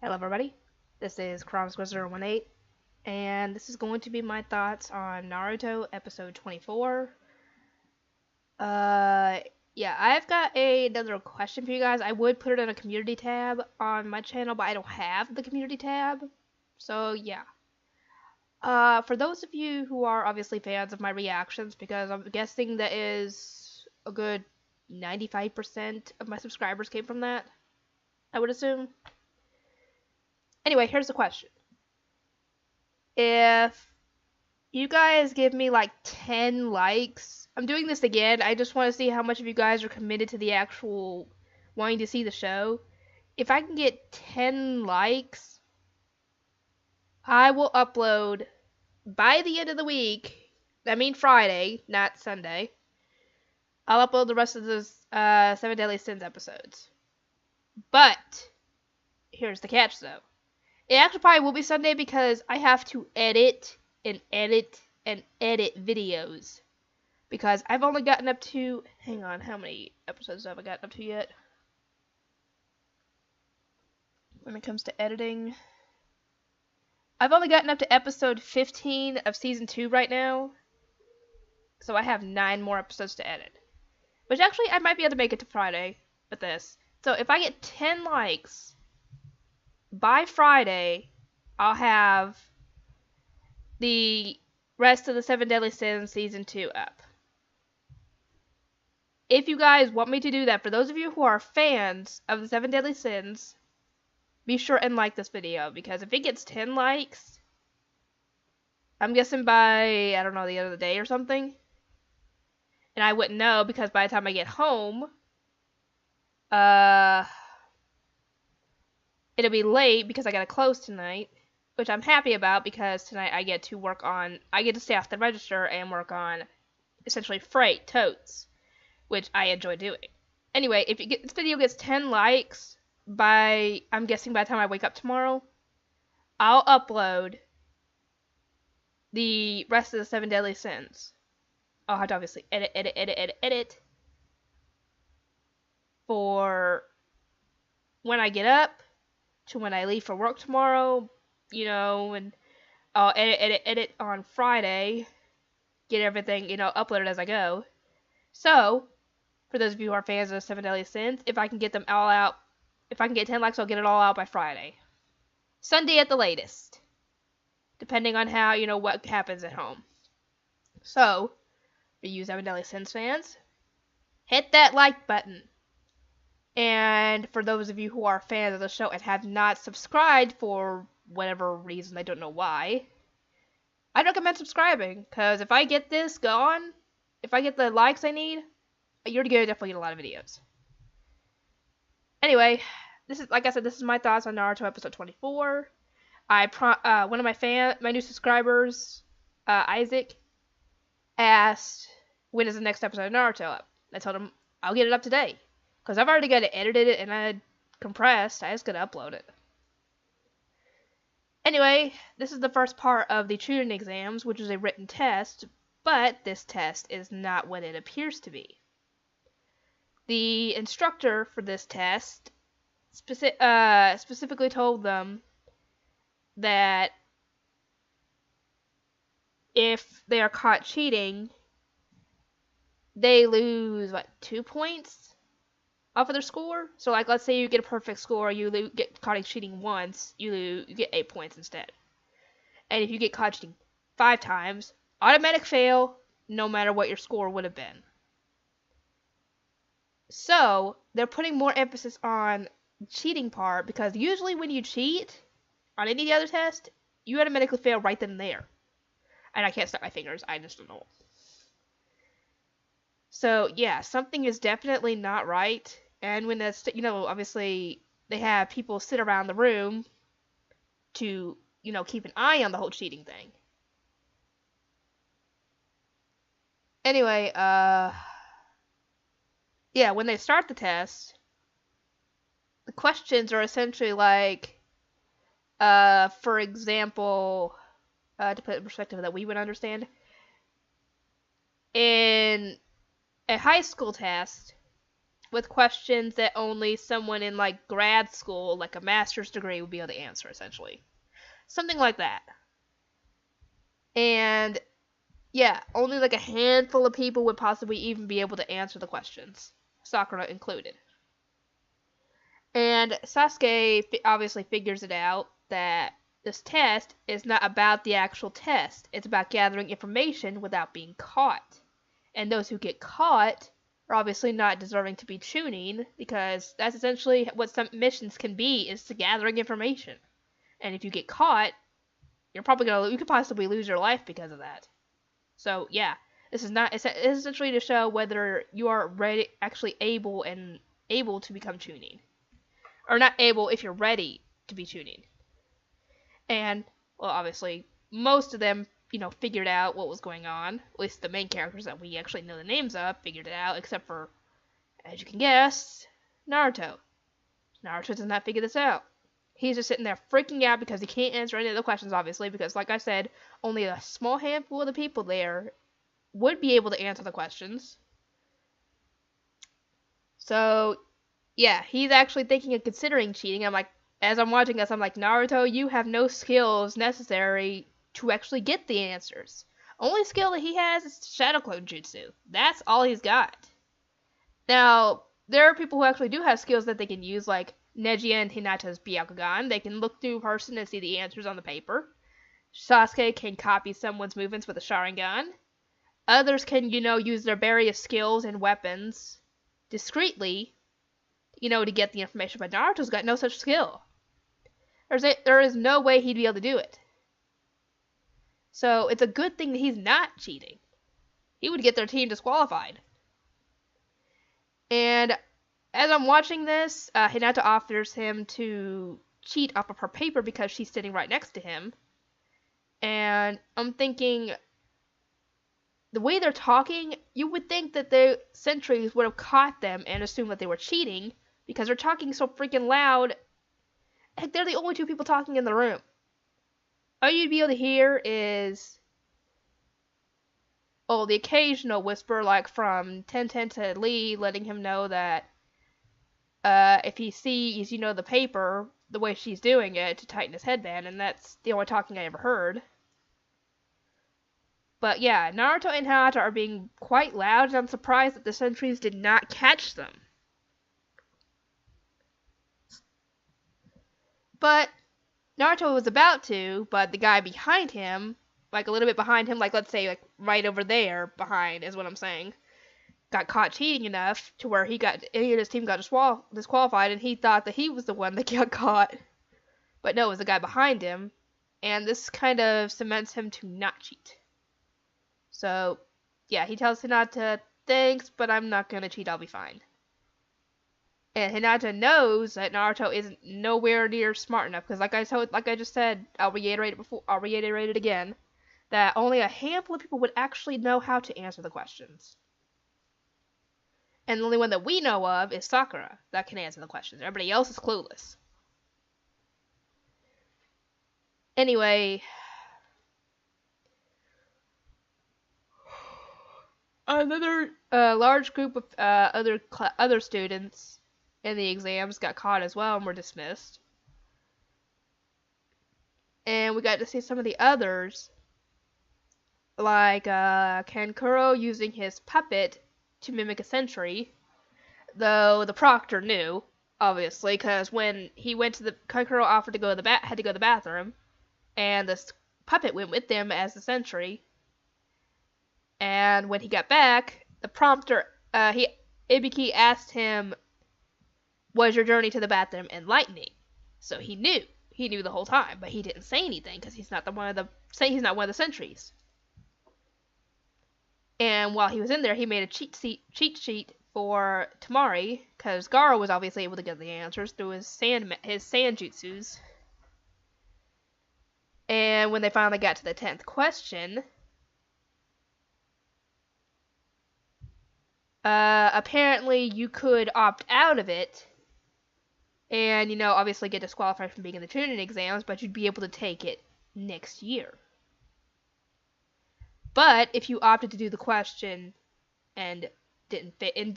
Hello everybody, this is Cromsquizzer018, and this is going to be my thoughts on Naruto episode 24. Yeah, I've got another question for you guys. I would put it in a community tab on my channel, but I don't have the community tab, so yeah. For those of you who are obviously fans of my reactions, because I'm guessing that is a good 95% of my subscribers came from that, I would assume. Anyway, here's the question. If you guys give me like 10 likes, I'm doing this again, I just want to see how much of you guys are committed to the actual wanting to see the show. If I can get 10 likes, I will upload by the end of the week, I mean Friday, not Sunday, I'll upload the rest of the 7 Deadly Sins episodes. But, here's the catch though. It actually probably will be Sunday because I have to edit and edit and edit videos. Because I've only gotten up to... Hang on, how many episodes have I gotten up to yet? When it comes to editing... I've only gotten up to episode 15 of season 2 right now. So I have 9 more episodes to edit. Which actually, I might be able to make it to Friday with this. So if I get 10 likes... by Friday, I'll have the rest of the 7 Deadly Sins Season 2 up. If you guys want me to do that, for those of you who are fans of the 7 Deadly Sins, be sure and like this video, because if it gets 10 likes, I'm guessing by, I don't know, the end of the day or something, and I wouldn't know, because by the time I get home, it'll be late because I gotta close tonight, which I'm happy about because tonight I get to stay off the register and work on essentially freight, totes, which I enjoy doing. Anyway, if this video gets 10 likes I'm guessing by the time I wake up tomorrow, I'll upload the rest of the 7 Deadly Sins. I'll have to obviously edit for when I get up to when I leave for work tomorrow, and I'll edit on Friday, get everything, upload it as I go. So, for those of you who are fans of 7 Deadly Sins, if I can get them all out, if I can get 10 likes, I'll get it all out by Friday. Sunday at the latest. Depending on how, what happens at home. So, for you 7 Deadly Sins fans, hit that like button. And for those of you who are fans of the show and have not subscribed for whatever reason, I don't know why, I'd recommend subscribing, because if I get this going, if I get the likes I need, you're going to definitely get a lot of videos. Anyway, this is, like I said, this is my thoughts on Naruto episode 24. One of my new subscribers, Isaac, asked, when is the next episode of Naruto up? I told him, I'll get it up today. Because I've already got it edited and I compressed. I just gotta upload it. Anyway, this is the first part of the tutoring exams, which is a written test, but this test is not what it appears to be. The instructor for this test specifically told them that if they are caught cheating, they lose, 2 points? Off of their score. So, let's say you get a perfect score, you get caught cheating once, you get 8 points instead. And if you get caught cheating 5 times, automatic fail, no matter what your score would have been. So, they're putting more emphasis on the cheating part, because usually when you cheat on any other test, you automatically fail right then and there. And I can't snap my fingers, I just don't know. So, yeah, something is definitely not right. And when that's, obviously they have people sit around the room to, keep an eye on the whole cheating thing. Anyway, yeah, when they start the test, the questions are essentially for example, to put it in perspective that we would understand, in a high school test, with questions that only someone in like grad school, like a master's degree, would be able to answer, essentially. Something like that. And yeah, only like a handful of people would possibly even be able to answer the questions, Sakura included. And Sasuke obviously figures it out that this test is not about the actual test. It's about gathering information without being caught. And those who get caught are obviously not deserving to be tuning, because that's essentially what some missions can be, is to gathering information. And if you get caught, you could possibly lose your life because of that. So yeah, this is essentially to show whether you are actually able to become tuning. Or not able if you're ready to be tuning. And, well, obviously, most of them, figured out what was going on. At least the main characters that we actually know the names of figured it out, except for, as you can guess, Naruto. Naruto does not figure this out. He's just sitting there freaking out because he can't answer any of the questions, obviously, because, like I said, only a small handful of the people there would be able to answer the questions. So, yeah, he's actually thinking of considering cheating. As I'm watching this, I'm like, Naruto, you have no skills necessary to actually get the answers. Only skill that he has is Shadow Clone Jutsu. That's all he's got. Now, there are people who actually do have skills that they can use, like Neji and Hinata's Byakugan. They can look through a person and see the answers on the paper. Sasuke can copy someone's movements with a Sharingan. Others can, use their various skills and weapons discreetly, to get the information, but Naruto's got no such skill. There is no way he'd be able to do it. So it's a good thing that he's not cheating. He would get their team disqualified. And as I'm watching this, Hinata offers him to cheat off of her paper because she's sitting right next to him. And I'm thinking, the way they're talking, you would think that the sentries would have caught them and assumed that they were cheating, because they're talking so freaking loud. Heck, they're the only two people talking in the room. All you'd be able to hear is, the occasional whisper, like from Tenten to Lee, letting him know that if he sees, the paper, the way she's doing it, to tighten his headband, and that's the only talking I ever heard. But yeah, Naruto and Hinata are being quite loud, and I'm surprised that the sentries did not catch them. But Naruto was about to, but the guy behind him, like a little bit behind him, like let's say like right over there behind is what I'm saying, got caught cheating enough to where he and his team got disqualified, and he thought that he was the one that got caught. But no, it was the guy behind him, and this kind of cements him to not cheat. So, yeah, he tells Hinata, thanks, but I'm not gonna cheat, I'll be fine. And Hinata knows that Naruto isn't nowhere near smart enough, because like I just said, I'll reiterate it again, that only a handful of people would actually know how to answer the questions. And the only one that we know of is Sakura that can answer the questions. Everybody else is clueless. Anyway, another large group of other students in the exams got caught as well and were dismissed. And we got to see some of the others, like Kankuro using his puppet to mimic a sentry, though the proctor knew, obviously, because when he went to Kankuro offered to go to had to go to the bathroom, and this puppet went with them as the sentry. And when he got back, the prompter, Ibiki asked him, was your journey to the bathroom enlightening? So he knew the whole time, but he didn't say anything because he's not one of the sentries. And while he was in there, he made a cheat sheet for Tamari, because Garo was obviously able to get the answers through his sand jutsus. And when they finally got to the 10th question, apparently you could opt out of it and, obviously get disqualified from being in the tuning exams, but you'd be able to take it next year. But if you opted to do the question and didn't fit and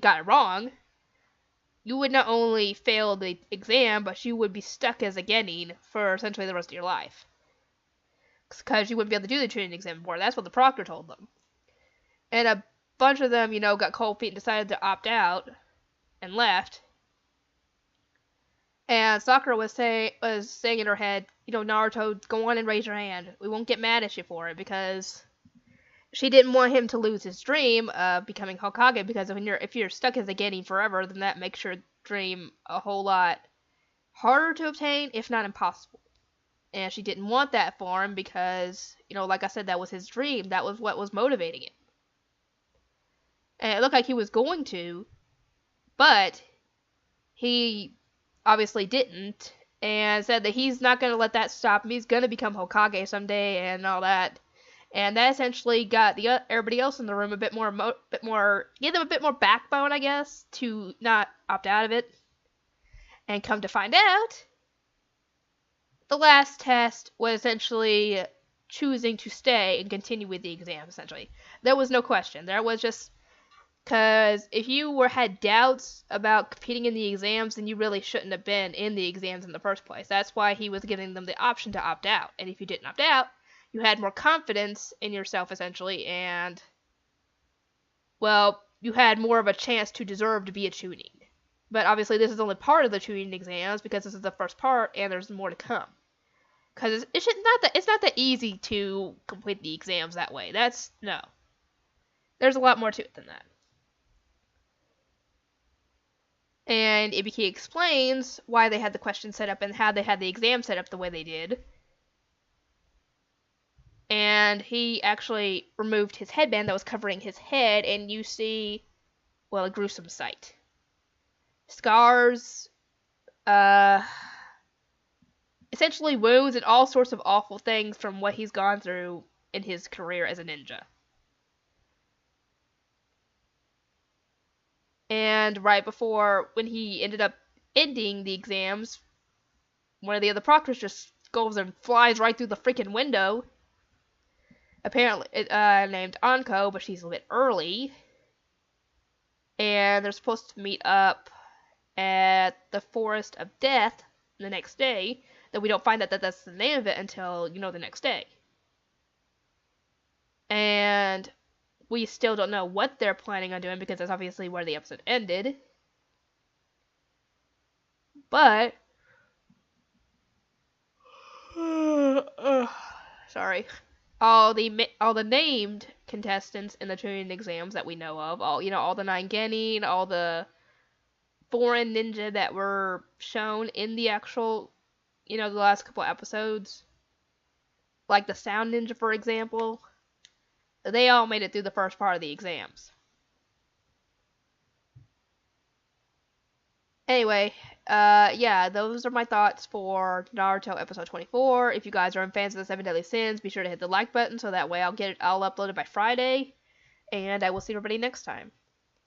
got it wrong, you would not only fail the exam, but you would be stuck as a genin for essentially the rest of your life. Because you wouldn't be able to do the Chunin exam anymore. That's what the proctor told them. And a bunch of them, got cold feet and decided to opt out and left. And Sakura was saying in her head, Naruto, go on and raise your hand. We won't get mad at you for it, because she didn't want him to lose his dream of becoming Hokage, because if you're stuck as a genin forever, then that makes your dream a whole lot harder to obtain, if not impossible. And she didn't want that for him because, like I said, that was his dream. That was what was motivating it. And it looked like he was going to, but he obviously didn't, and said that he's not going to let that stop him. He's going to become Hokage someday and all that. And that essentially got everybody else in the room a bit more, gave them a bit more backbone, I guess, to not opt out of it. And come to find out, the last test was essentially choosing to stay and continue with the exam, essentially. There was no question. There was just, because if you had doubts about competing in the exams, then you really shouldn't have been in the exams in the first place. That's why he was giving them the option to opt out. And if you didn't opt out, you had more confidence in yourself, essentially, and, well, you had more of a chance to deserve to be a Chunin. But obviously this is only part of the Chunin exams, because this is the first part, and there's more to come. Because it's not that easy to complete the exams that way. No. There's a lot more to it than that. And Ibiki explains why they had the questions set up and how they had the exam set up the way they did. And he actually removed his headband that was covering his head, and you see, well, a gruesome sight. Scars, essentially wounds and all sorts of awful things from what he's gone through in his career as a ninja. And right before, when he ended up ending the exams, one of the other proctors just goes and flies right through the freaking window. Apparently, named Anko, but she's a bit early. And they're supposed to meet up at the Forest of Death the next day. That we don't find out that that's the name of it until, the next day. And we still don't know what they're planning on doing, because that's obviously where the episode ended. But sorry. All the named contestants in the Chunin exams that we know of, all the 9 genin, all the foreign ninja that were shown in the actual, the last couple episodes, like the sound ninja, for example, they all made it through the first part of the exams. Anyway, yeah, those are my thoughts for Naruto episode 24. If you guys are fans of the 7 Deadly Sins, be sure to hit the like button so that way I'll upload it by Friday. And I will see everybody next time.